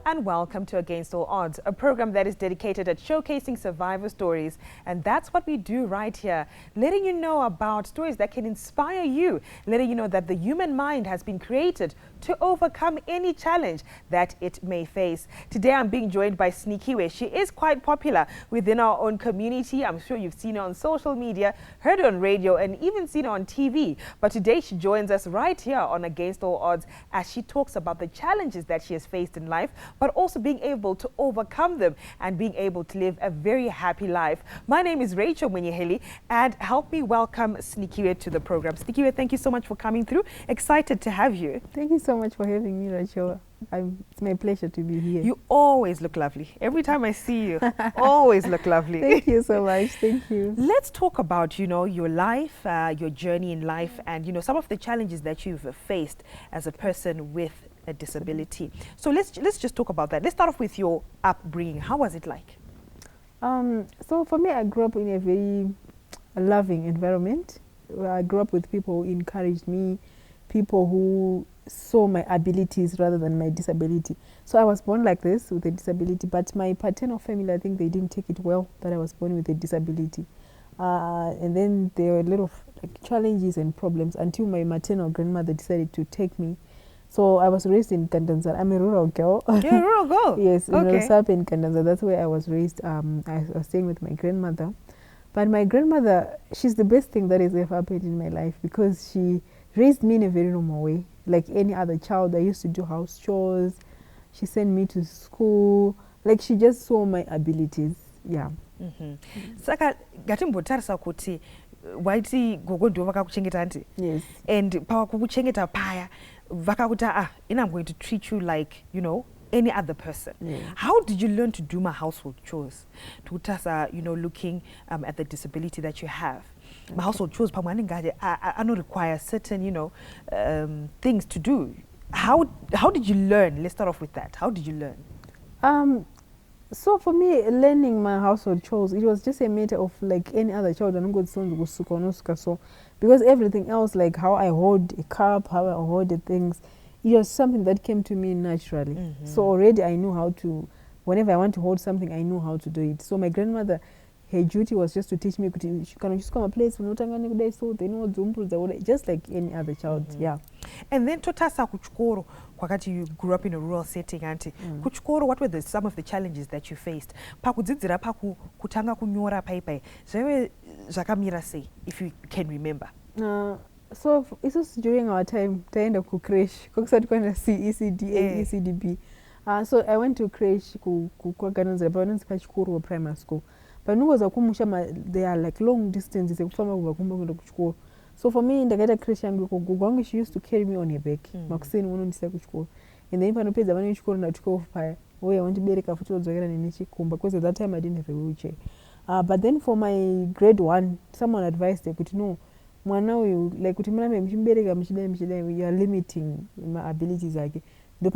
and welcome to Against All Odds, a program that is dedicated at showcasing survivor stories. And that's what we do right here, letting you know about stories that can inspire you, letting you know that the human mind has been created to overcome any challenge that it may face. Today I'm being joined by Sinikiwe. She is quite popular within our own community. I'm sure you've seen her on social media, heard her on radio, and even seen her on TV. But today she joins us right here on Against All Odds as she talks about the challenges that she has faced in life, but also being able to overcome them and being able to live a very happy life. My name is Rachel Mwenyeheli, and help me welcome Sinikiwe to the program. Sinikiwe, thank you so much for coming through. Excited to have you. Thank you so much for having me, Rachel. It's my pleasure to be here. You always look lovely. Every time I see you, always look lovely. Thank you so much. Thank you. Let's talk about, your life, your journey in life, and, some of the challenges that you've faced as a person with a disability. So let's just talk about that. Let's start off with your upbringing. How was it like? So for me, I grew up in a very loving environment. I grew up with people who encouraged me, people who saw my abilities rather than my disability. So I was born like this with a disability, but my paternal family, I think they didn't take it well that I was born with a disability. And then there were a lot of challenges and problems until my maternal grandmother decided to take me. So I was raised in Kandanza. I'm a rural girl. You're a rural girl? Yes, okay. In Kandanza. That's where I was raised. I was staying with my grandmother. But my grandmother, she's the best thing that has ever happened in my life because she raised me in a very normal way. Like any other child, I used to do house chores. She sent me to school. Like she just saw my abilities. Yeah. Saka gatimbotarisa kuti waiti gogo ndo vakakuchengeta anti. Yes. And pawakukuchengeta paya vakakuta I'm going to treat you like, any other person. Yeah. How did you learn to do my household chores? To looking at the disability that you have. My household chores, I don't require certain, things to do. How did you learn? Let's start off with that. How did you learn? So for me, learning my household chores, it was just a matter of like any other child. Because everything else, like how I hold a cup, how I hold the things, it was something that came to me naturally. So already I knew how to, whenever I want to hold something, I knew how to do it. So my grandmother, her duty was just to teach me, she can just come a place, so they know just like any other child. Yeah. And then totasa kuchukoro, kwakati you grew up in a rural setting, auntie. Kuchukoro, what were some of the challenges that you faced? Pakudzidzira kutanga kunyora paipai. Zvewe zvakamira sei, if you can remember? So it was during our time to end up to crash. ECD, ECDB. So I went to crash ku primary school. But they are like long distances. So for me, in the crash, she used to carry me on her back. And then I want to be because at that time I didn't have a wheelchair. But then for my grade 1, someone advised her, no, like you are limiting my abilities. So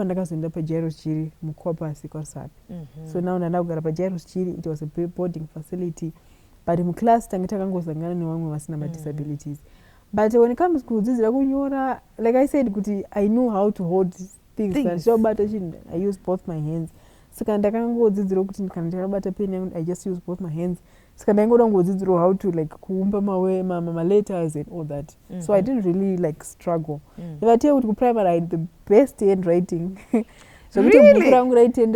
now it was a boarding facility. But in class, disabilities. But when it comes to like I said, I know how to hold things. So but I use both my hands. I just use both my hands. How to like my letters and all that. So I didn't really like struggle. If I tell you primary, the best handwriting. So really? Handwriting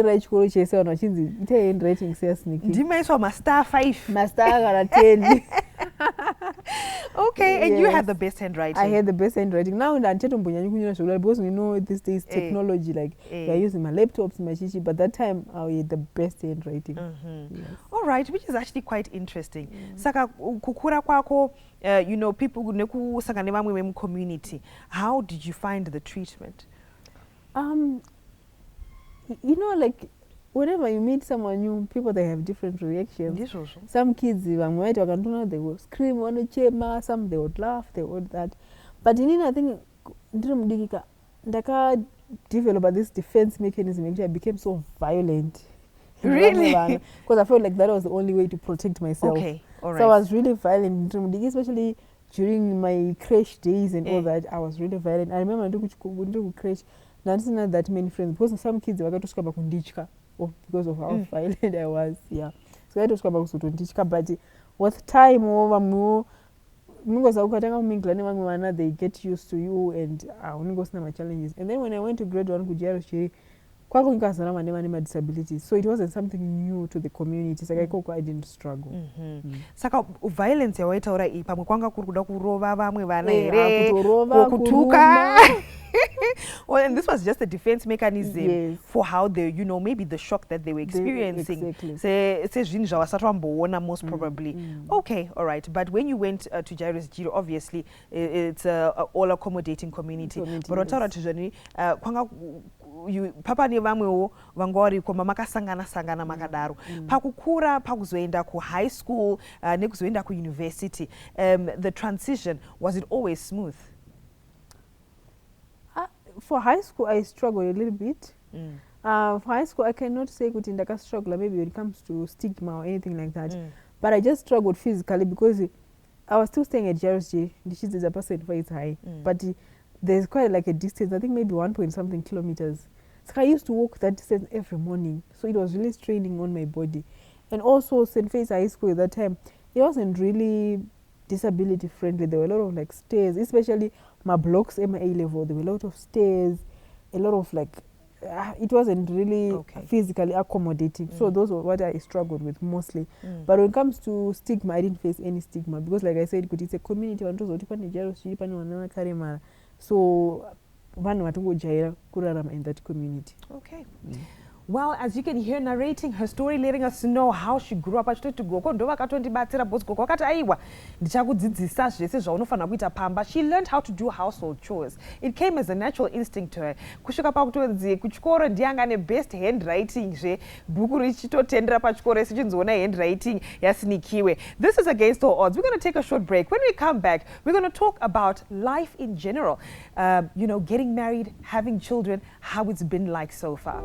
says Master 5. Master 10. Okay, and you had the best handwriting. I had the best handwriting. Now because these days technology, like we are using my laptops, my chichi, but that time I had the best handwriting. Yes. All right, which is actually quite interesting. Saka kukura kwako, people neku sakanema mwe community. How did you find the treatment? Like whenever you meet someone new, people, they have different reactions. Yes, also. Some kids, they will scream on a chair, some they would laugh, they would that. But I think Daka developed this defense mechanism. Actually, I became so violent. Really? Because I felt like that was the only way to protect myself. Okay, all right. So I was really violent, especially during my crash days and all that. I was really violent. I remember when I crash, Not that many friends because some kids vakatosvika pakundichka because of how violent I was. Yeah, so vakatosvika pakuzotondichka, but with time vamwewo mungoziva ukatanga kumingla nevamwe vana, they get used to you and unenge usina machallenges. And then when I went to grade 1 kujairosjiri kwako nikazara vane vane madisabilities, so it wasn't something new to the community, saka ikoko I didn't struggle. Saka violence yawaitaura iyi pamwe kwanga kuri kuda kurova vamwe vana here, kutorova, kutuka. Well, and this was just a defense mechanism for how they, you know, maybe the shock that they were experiencing. Exactly. Most probably. Okay, all right. But when you went to Jairus Jiro, obviously it's a all accommodating community. But otara tujani kwanga you papa ni vamwewo vangori koma makasangana sangana makadaro. Pakukura pakuzoenda ku high school nekuzoenda ku university. The transition, was it always smooth? For high school, I struggled a little bit. For high school, I cannot say kuti ndaka struggle maybe when it comes to stigma or anything like that. But I just struggled physically because I was still staying at JRSG. She's a person who is high, but there's quite like a distance. I think maybe 1 point something kilometers. So I used to walk that distance every morning. So it was really straining on my body. And also St. Faith's High School at that time, it wasn't really disability friendly. There were a lot of like stairs, especially my blocks at my A level. There were a lot of stairs, a lot of like, it wasn't really physically accommodating. So those were what I struggled with mostly. But when it comes to stigma, I didn't face any stigma because like I said, it's a community. So in that community. Okay. Well, as you can hear narrating her story, letting us know how she grew up. She learned how to do household chores. It came as a natural instinct to her. Best handwriting. Handwriting. This is against all odds. We're going to take a short break. When we come back, we're going to talk about life in general. You know, getting married, having children, how it's been like so far.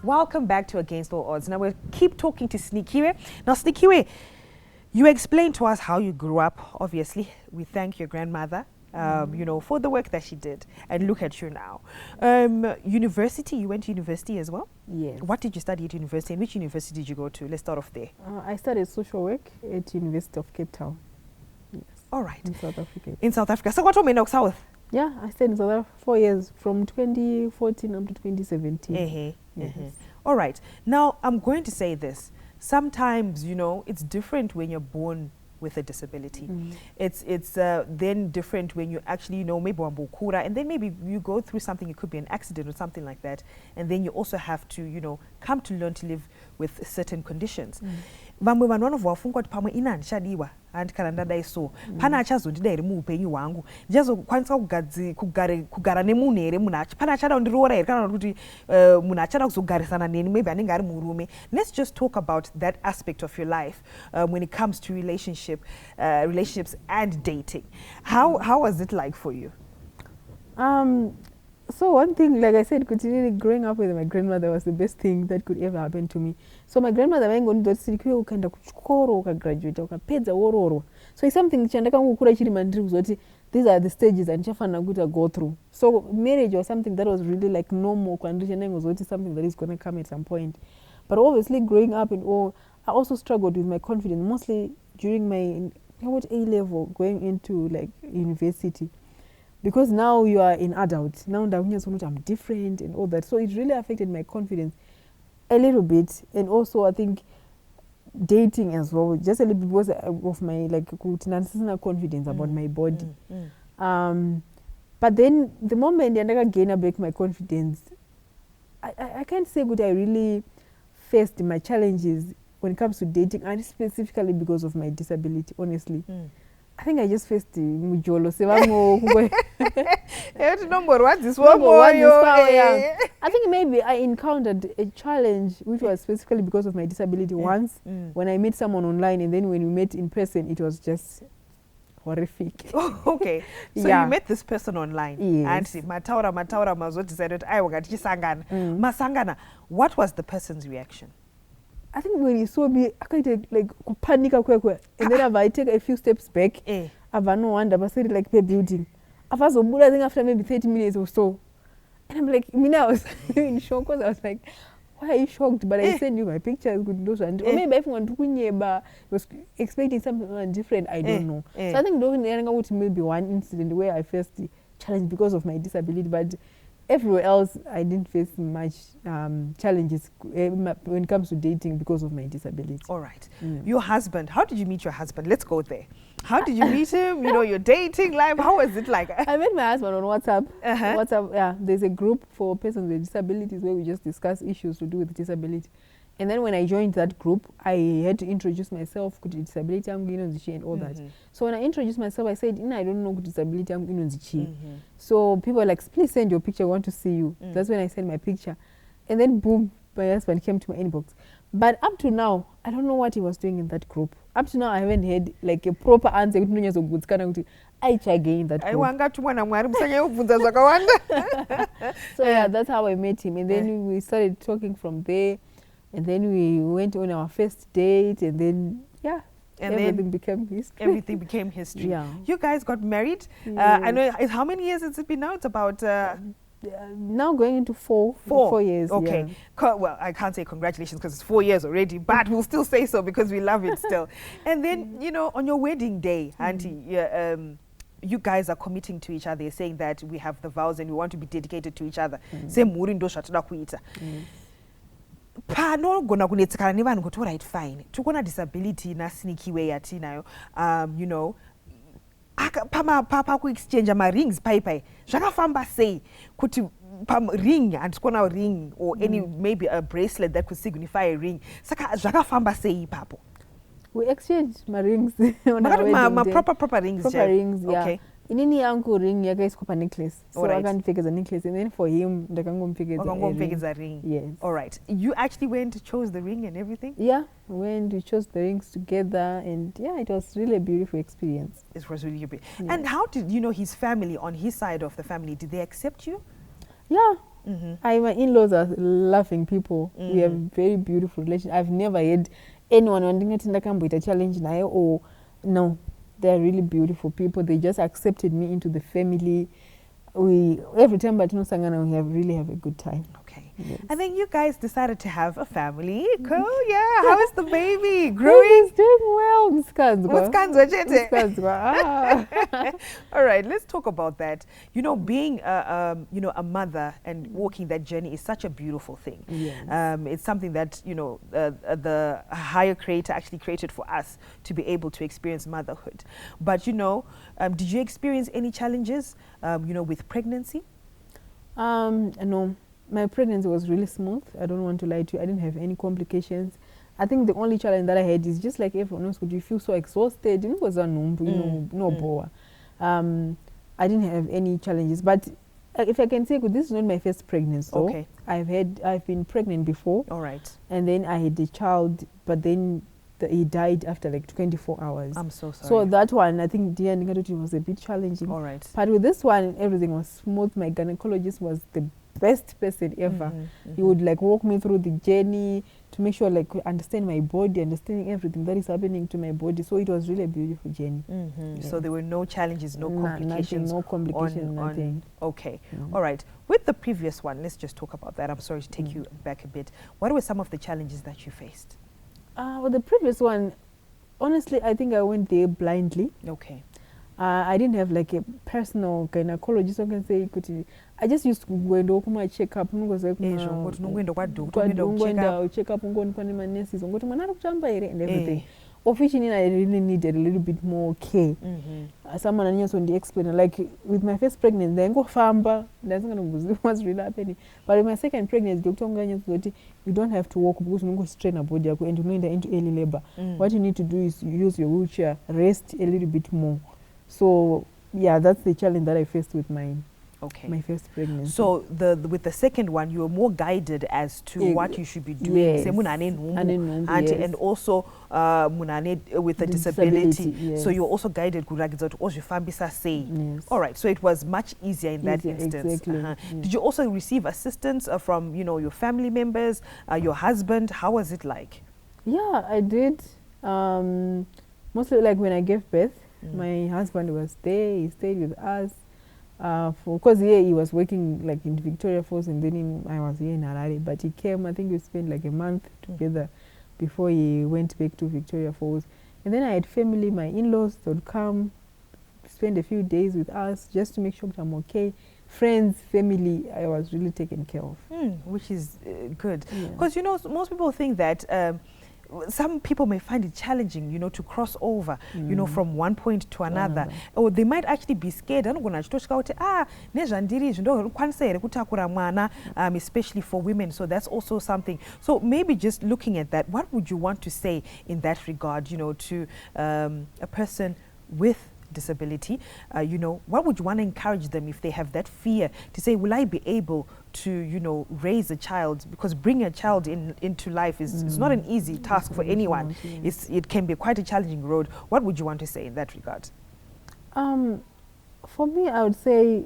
Welcome back to Against All Odds. Now we'll keep talking to Sinikiwe. Now Sinikiwe, you explained to us how you grew up. Obviously, we thank your grandmother, you know, for the work that she did. And look at you now. University, you went to university as well? Yes. What did you study at university? And which university did you go to? Let's start off there. I studied social work at University of Cape Town. Yes. All right. In South Africa. In South Africa. So what happened in South? Yeah, I stayed in South Africa 4 years, from 2014 up to 2017. Yes. All right. Now, I'm going to say this. Sometimes, you know, it's different when you're born with a disability. It's then different when you actually, you know, maybe wambukura, and then maybe you go through something, it could be an accident or something like that, and then you also have to, you know, come to learn to live with certain conditions. Vamwe vanono vafungwa pamwe ina ndishadiwa and kana ndadai so pana achazondidaire muupenyu hwangu ndizokwanisa kugara nemunhu here munhu pana achada kundiroora here kana kuti munhu achada kuzogarisana neni maybe anenge ari murume. Let's just talk about that aspect of your life when it comes to relationships and dating. How was it like for you? So one thing, like I said, continually growing up with my grandmother was the best thing that could ever happen to me. So my grandmother Sinikiwe ukaenda kuchikoro ukagraduate ukapedza wororo. So it's something chandakangokura chiri mandiri kuzoti these are the stages andichafanira kuti go through. So marriage was something that was really like normal kwandiri chandangozoti something that is going to come at some point. But obviously growing up and all, I also struggled with my confidence, mostly during my A level, going into like university. Because now you are an adult, now I'm different and all that. So it really affected my confidence a little bit. And also I think dating as well, just a little bit because of my like confidence about my body. But then the moment I gain back my confidence, I can't say good I really faced my challenges when it comes to dating, and specifically because of my disability, honestly. I think I just faced the mujolo. I think maybe I encountered a challenge which was specifically because of my disability once when I met someone online, and then when we met in person, it was just horrific. Okay, so Yeah. you met this person online. Yes. And mataura mazo decided I wakati sangana. Masangana. What was the person's reaction? I think when he saw me, I kind of like panic, and then I take a few steps back. I've no wonder, but said like per building. I was so good, I think after maybe 30 minutes or so, and I'm like, I was in shock because I was like, why are you shocked? But I sent you my pictures, good news, and or maybe everyone was expecting something different. I don't know. So I think those maybe one incident where I faced the challenge because of my disability, but everywhere else, I didn't face much challenges when it comes to dating because of my disability. All right. Your husband, how did you meet your husband? Let's go there. How did you meet him? You know, your dating life, how was it like? I met my husband on WhatsApp. WhatsApp, yeah. There's a group for persons with disabilities where we just discuss issues to do with disability. And then when I joined that group, I had to introduce myself to disability and all that. So when I introduced myself, I said, I don't know disability. So people were like, please send your picture, I want to see you. That's when I sent my picture. And then boom, my husband came to my inbox. But up to now, I don't know what he was doing in that group. Up to now, I haven't had like a proper answer. I try again that group. So yeah, that's how I met him. And then we started talking from there. And then we went on our first date, and then, yeah, and everything became history. Everything became history. Yeah. You guys got married. I know, how many years has it been now? It's about... now going into 4 years. Okay. Yeah. Well, I can't say congratulations because it's 4 years already, but we'll still say so because we love it still. And then, you know, on your wedding day, Auntie, you guys are committing to each other. You're saying that we have the vows and we want to be dedicated to each other. Pano gona kunetsekana nevanhu kuti right fine tikona disability na Sinikiwe yatinayo you know papa ku exchange ma rings pai zvakafamba sei kuti ring andikona ring or any maybe a bracelet that could signify a ring saka zvakafamba sei ipapo. We exchanged my rings on our wedding my day. proper rings. Proper rings, yeah. Okay. Inini yangu ring yakaiswa necklace. So right. I can't figure the necklace, and then for him ndakangomfigure a ring. Yes. All right. You actually went to chose the ring and everything? Yeah, we chose the rings together, and yeah, it was really a beautiful experience. It was really beautiful. Yeah. And how did you know his family, on his side of the family, did they accept you? Yeah. My in-laws are loving people. We have very beautiful relations. I've never had anyone wanting to challenge now or no. They're really beautiful people. They just accepted me into the family. Every time Sangana, we really have a good time. Okay. Yes. And then you guys decided to have a family. Cool, yeah. How is the baby? Growing? He's doing well. All right, let's talk about that. You know, being a mother and walking that journey is such a beautiful thing. Yes. It's something that, you know, the higher creator actually created for us to be able to experience motherhood. But, you know, did you experience any challenges, you know, with pregnancy? No. My pregnancy was really smooth. I don't want to lie to you. I didn't have any complications. I think the only challenge that I had is just like everyone else, would you feel so exhausted? You know, bore. I didn't have any challenges. But if I can say, this is not my first pregnancy. So okay. I've been pregnant before. All right. And then I had a child, but then he died after like 24 hours. I'm so sorry. So that one, I think it was a bit challenging. All right. But with this one, everything was smooth. My gynecologist was the best person ever. He would like walk me through the journey to make sure like understand my body, understanding everything that is happening to my body. So it was really a beautiful journey. Yeah. So there were no challenges, no complications. No complications, nothing. Okay. All right. With the previous one, let's just talk about that. I'm sorry to take you back a bit. What were some of the challenges that you faced? With the previous one, honestly, I think I went there blindly. Okay. I didn't have like a personal gynecologist. I can say I just used to go and my check up. Check up and everything. Officially, I really needed a little bit more care. Someone else on the explain, like with my first pregnancy, then go famba. That's not what's really happening. But with my second pregnancy, Dr. Nganya, you don't have to walk because you go strain a body and you go into early labor. What you need to do is use your wheelchair, rest a little bit more. So yeah, that's the challenge that I faced with mine. Okay. My first pregnancy. So with the second one, you were more guided as to what you should be doing. Yes. Yes. And also with the disability. Yes. So you were also guided. Yes. All right. So it was much easier in that instance. Exactly. Yes. Did you also receive assistance from your family members, your husband? How was it like? Yeah, I did. Mostly like when I gave birth, my husband was there. He stayed with us. Because he was working like in Victoria Falls, and then I was here in Harare. But he came, I think we spent like a month together before he went back to Victoria Falls. And then I had family, my in-laws would come, spend a few days with us just to make sure that I'm okay. Friends, family, I was really taken care of. Which is good. Because, most people think that some people may find it challenging, to cross over, from one point to another. Or they might actually be scared. Especially for women. So that's also something. So maybe just looking at that, what would you want to say in that regard, to a person with disability? What would you want to encourage them if they have that fear to say, will I be able to, raise a child? Because bringing a child into life is not an easy task for anyone. It can be quite a challenging road. What would you want to say in that regard? For me, I would say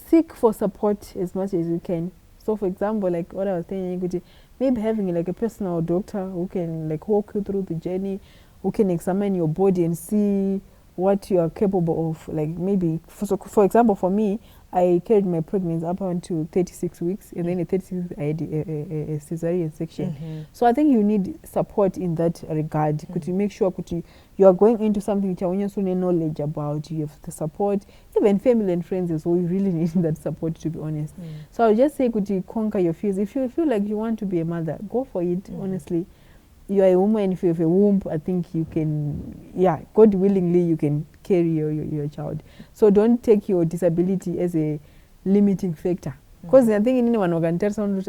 seek for support as much as you can. So, for example, like what I was saying, maybe having like a personal doctor who can like walk you through the journey, who can examine your body and see what you are capable of. Like maybe, for example, for me, I carried my pregnancy up until 36 weeks, and then at 36 weeks I had a cesarean section. So I think you need support in that regard. Could you make sure you are going into something which you have knowledge about, you have the support, even family and friends as well. You really need that support, to be honest. So I would just say, could you conquer your fears? If you feel like you want to be a mother, go for it, honestly. You are a woman. If you have a womb, I think you can, God willingly, you can carry your child. So don't take your disability as a limiting factor. Because I think anyone can tell someone, in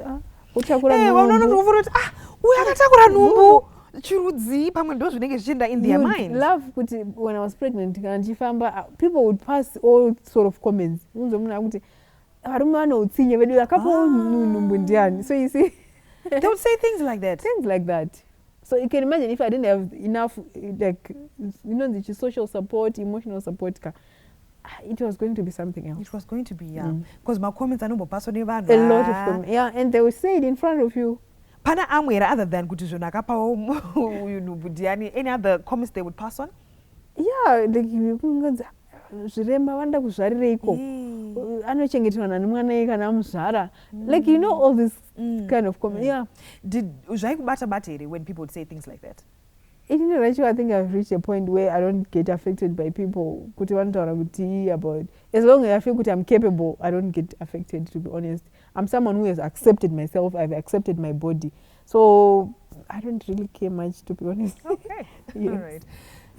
their mind. Love when I was pregnant, people would pass all sort of comments. So you see, they would say things like that. Things like that. So you can imagine if I didn't have enough, like, the social support, emotional support, it was going to be something else. It was going to be, because my comments are not personal. A lot of comments, and they will say it in front of you. Pana amwera other than any other comments they would pass on? Yeah, like like, all this kind of comment. Did when people would say things like that? I think I've reached a point where I don't get affected by people. As long as I feel I'm capable, I don't get affected, to be honest. I'm someone who has accepted myself. I've accepted my body. So I don't really care much, to be honest. Okay. Yes. All right.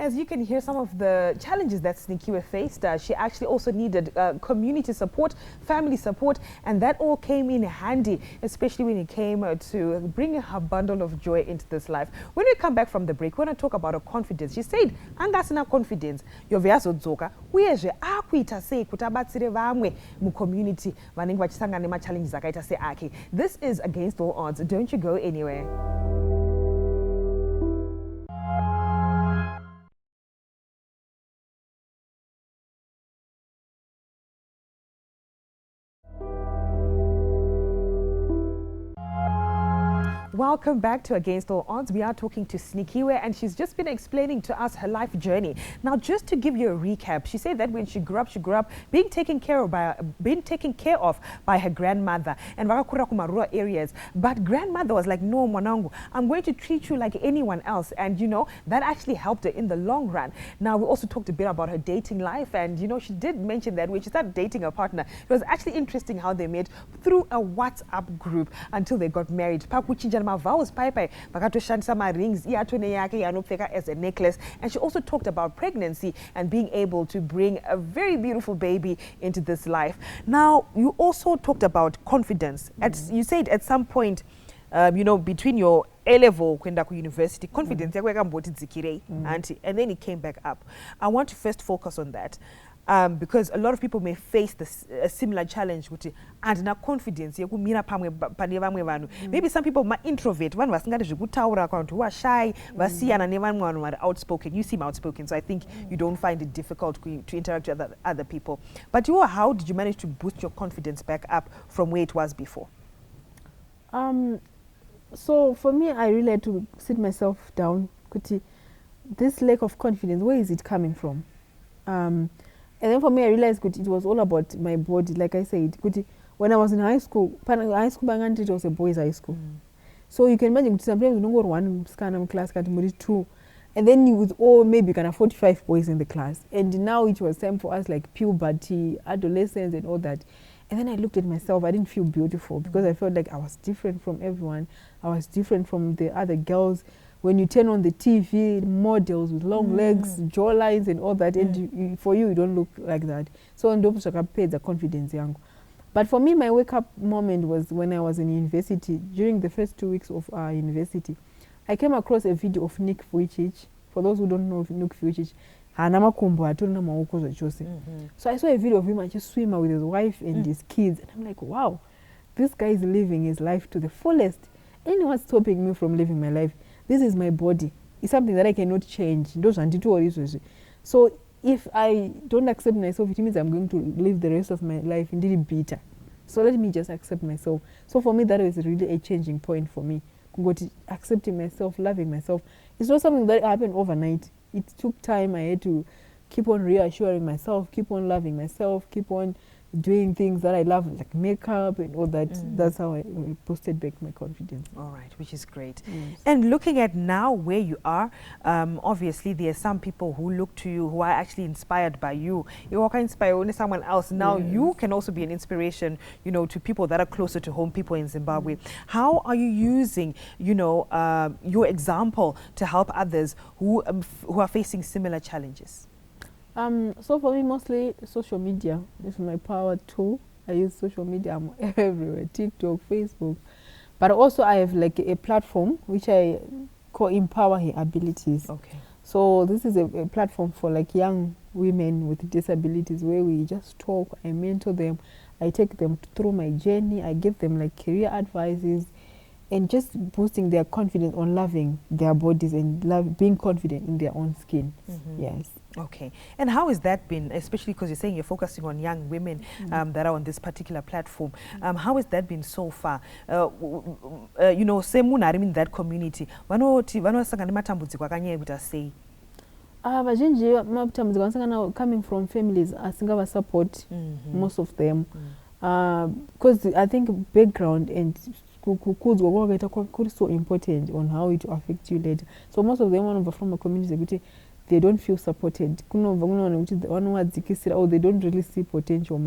As you can hear some of the challenges that Sinikiwe faced, she actually also needed community support, family support, and that all came in handy, especially when it came to bringing her bundle of joy into this life. When we come back from the break, we're going to talk about her confidence. She said, angasina confidence, yoveyaso dzoka, uyeje akuita sei kutabatsire vamwe mu community vanenge vachisangana nema challenges akaita se ake. This is Against All Odds. Don't you go anywhere. Welcome back to Against All Odds. We are talking to Sinikiwe, and she's just been explaining to us her life journey. Now, just to give you a recap, she said that when she grew up being taken care of by her grandmother and vakakura kuma rural areas. But grandmother was like, no, mwanangu, I'm going to treat you like anyone else. And, that actually helped her in the long run. Now, we also talked a bit about her dating life. And, she did mention that when she started dating her partner, it was actually interesting how they met through a WhatsApp group until they got married. Vows vakatoshandisa marings iatone yake yanopfeka as a necklace. And she also talked about pregnancy and being able to bring a very beautiful baby into this life. Now, you also talked about confidence. You said at some point, between your A-level kwenda ku university, confidence yako yakamboti dzikirei, and then it came back up. I want to first focus on that. because a lot of people may face a similar challenge and na confidence yekumira pamwe pane vamwe vanhu. Maybe some people are introvert, vanhu vasingadi zvekutaura, vanhu who are shy, vasiyana nevamwe vanhu vari outspoken. You seem outspoken, so I think you don't find it difficult to interact with other people. But how did you manage to boost your confidence back up from where it was before? So for me, I really had to sit myself down. This lack of confidence, where is it coming from? And then for me, I realized it was all about my body. Like I said, when I was in high school, it was a boys' high school. So you can imagine sometimes you don't go one class, two, and then with maybe 45 boys in the class. And now it was time for us like puberty, adolescence, and all that. And then I looked at myself. I didn't feel beautiful because I felt like I was different from everyone. I was different from the other girls. When you turn on the TV, models with long legs, jawlines and all that, and for you don't look like that. So I paid the confidence. But for me, my wake-up moment was when I was in university. During the first 2 weeks of university, I came across a video of Nick Vujicic. For those who don't know Nick Vujicic, so I saw a video of him just swimmer with his wife and his kids, and I'm like, wow, this guy is living his life to the fullest. And what's stopping me from living my life? This is my body. It's something that I cannot change. So if I don't accept myself, it means I'm going to live the rest of my life indeed bitter. So let me just accept myself. So for me, that was really a changing point for me. Accepting myself, loving myself. It's not something that happened overnight. It took time. I had to keep on reassuring myself, keep on loving myself, keep on doing things that I love, like makeup and all that. That's how I boosted back my confidence. All right, which is great. Yes. And looking at now where you are, obviously there are some people who look to you who are actually inspired by you. You can inspire only someone else. Now you can also be an inspiration, to people that are closer to home, people in Zimbabwe. How are you using, your example to help others who are facing similar challenges? So for me, mostly social media is my power tool. I use social media. I'm everywhere, TikTok, Facebook. But also I have like a platform which I call Empower Her Abilities. Okay. So this is a platform for like young women with disabilities where we just talk, I mentor them, I take them through my journey, I give them like career advices, and just boosting their confidence on loving their bodies and being confident in their own skin. Yes. Okay. And how has that been, especially because you're saying you're focusing on young women that are on this particular platform? How has that been so far? Say Mumhari in that community. Coming from families, I think I support most of them. Because I think background and is so important on how it affects you later. So most of them from a community, they don't feel supported. Or they don't really see potential.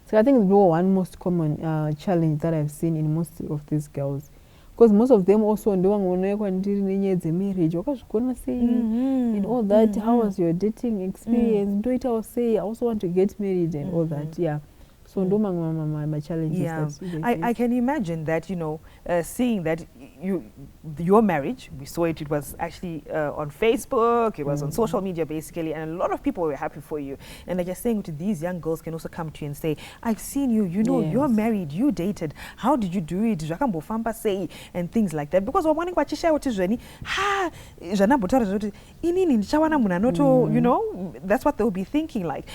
So I think it's one most common challenge that I've seen in most of these girls. Because most of them also don't want to marriage. And all that. How was your dating experience? Do it or say I also want to get married and all that. Yeah. So my challenges. Yeah, I can imagine that, seeing that your marriage, we saw it, it was actually on Facebook, it was on social media basically, and a lot of people were happy for you. And like you're saying, these young girls can also come to you and say, I've seen you, you're married, you dated, how did you do it? And things like that. Because that's what they'll be thinking like.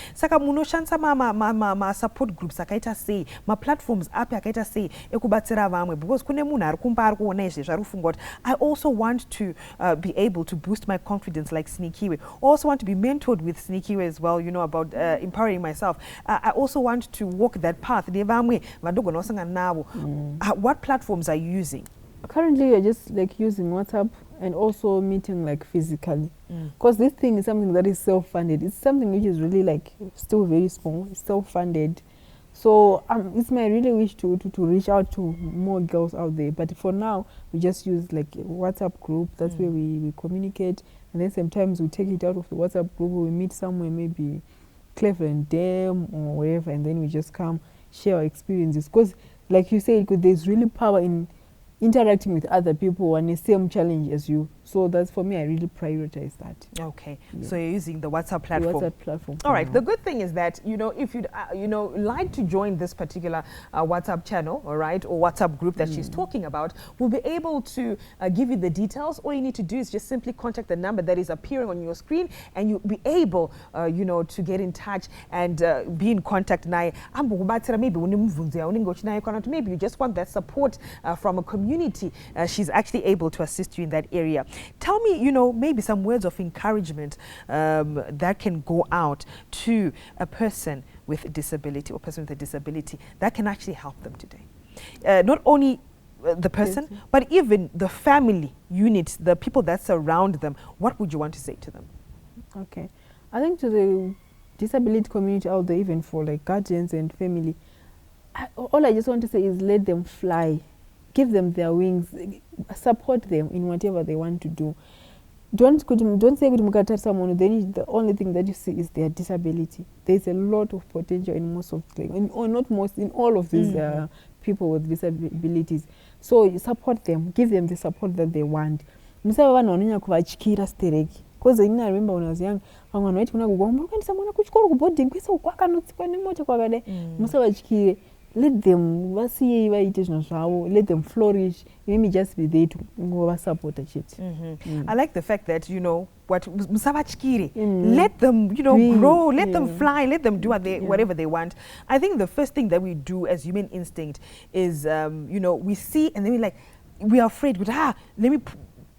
Support groups akaita sei, ma platforms api akaita sei ekubatsira vamwe, because kune munhu ari kumba ari kuona izvi zvari kufunga kuti I also want to be able to boost my confidence like Sinikiwe. Also want to be mentored with Sinikiwe as well, about empowering myself. I also want to walk that path. What platforms are you using? Currently, we're just like using WhatsApp and also meeting like physically. Because this thing is something that is self-funded. It's something which is really like still very small. It's self-funded. So it's my really wish to reach out to more girls out there. But for now, we just use like a WhatsApp group. That's where we communicate. And then sometimes we take it out of the WhatsApp group. We meet somewhere, maybe Cleveland Dam or wherever. And then we just come share our experiences. Because like you said, there's really power in interacting with other people on the same challenge as you. So that's, for me, I really prioritize that. Okay, Yeah. so you're using the WhatsApp platform. The WhatsApp platform. All right. The good thing is that, you know, if you'd like to join this particular WhatsApp channel, all right, or WhatsApp group that she's talking about, we'll be able to give you the details. All you need to do is just simply contact the number that is appearing on your screen, and you'll be able, to get in touch and be in contact. Maybe maybe you just want that support from a community. She's actually able to assist you in that area. Tell me, maybe some words of encouragement that can go out to a person with a disability or person with a disability that can actually help them today. Not only the person, but even the family unit, the people that surround them. What would you want to say to them? Okay. I think to the disability community out there, even for like guardians and family, all I just want to say is let them fly. Give them their wings. Support them in whatever they want to do. Don't say someone, then the only thing that you see is their disability. There's a lot of potential in most of them, or not most, in all of these people with disabilities. So support them, give them the support that they want. Because I remember when I was young, let them let them flourish. Let me just be there to support it. I like the fact that let them grow, let them fly, let them do whatever they want. I think the first thing that we do as human instinct is we see and then we are afraid, but let me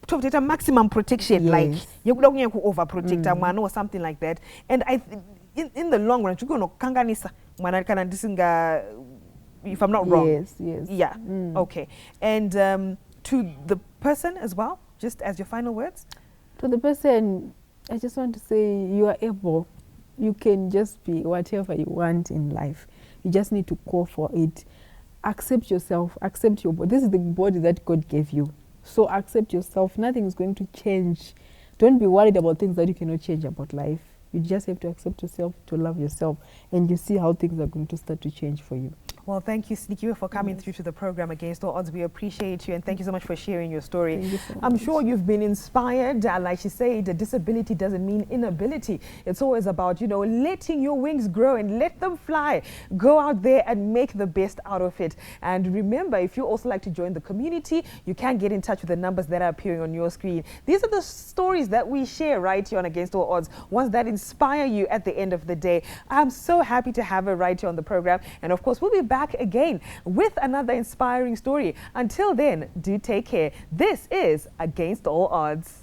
to a maximum protection, like you're going to overprotect a man or something like that. And in the long run, you're going to kanganisa if I'm not wrong. Yes. Yeah. Okay. And to the person as well, just as your final words? To the person, I just want to say you are able. You can just be whatever you want in life. You just need to go for it. Accept yourself. Accept your body. This is the body that God gave you. So accept yourself. Nothing is going to change. Don't be worried about things that you cannot change about life. You just have to accept yourself, to love yourself, and you see how things are going to start to change for you. Well, thank you, Sinikiwe, for coming through to the program Against All Odds. We appreciate you, and thank you so much for sharing your story. Thank you so much. I'm sure you've been inspired. Like she said, disability doesn't mean inability. It's always about, letting your wings grow and let them fly. Go out there and make the best out of it. And remember, if you also like to join the community, you can get in touch with the numbers that are appearing on your screen. These are the stories that we share right here on Against All Odds, ones that inspire you at the end of the day. I'm so happy to have her right here on the program. And of course, we'll be back again with another inspiring story. Until then, do take care. This is Against All Odds.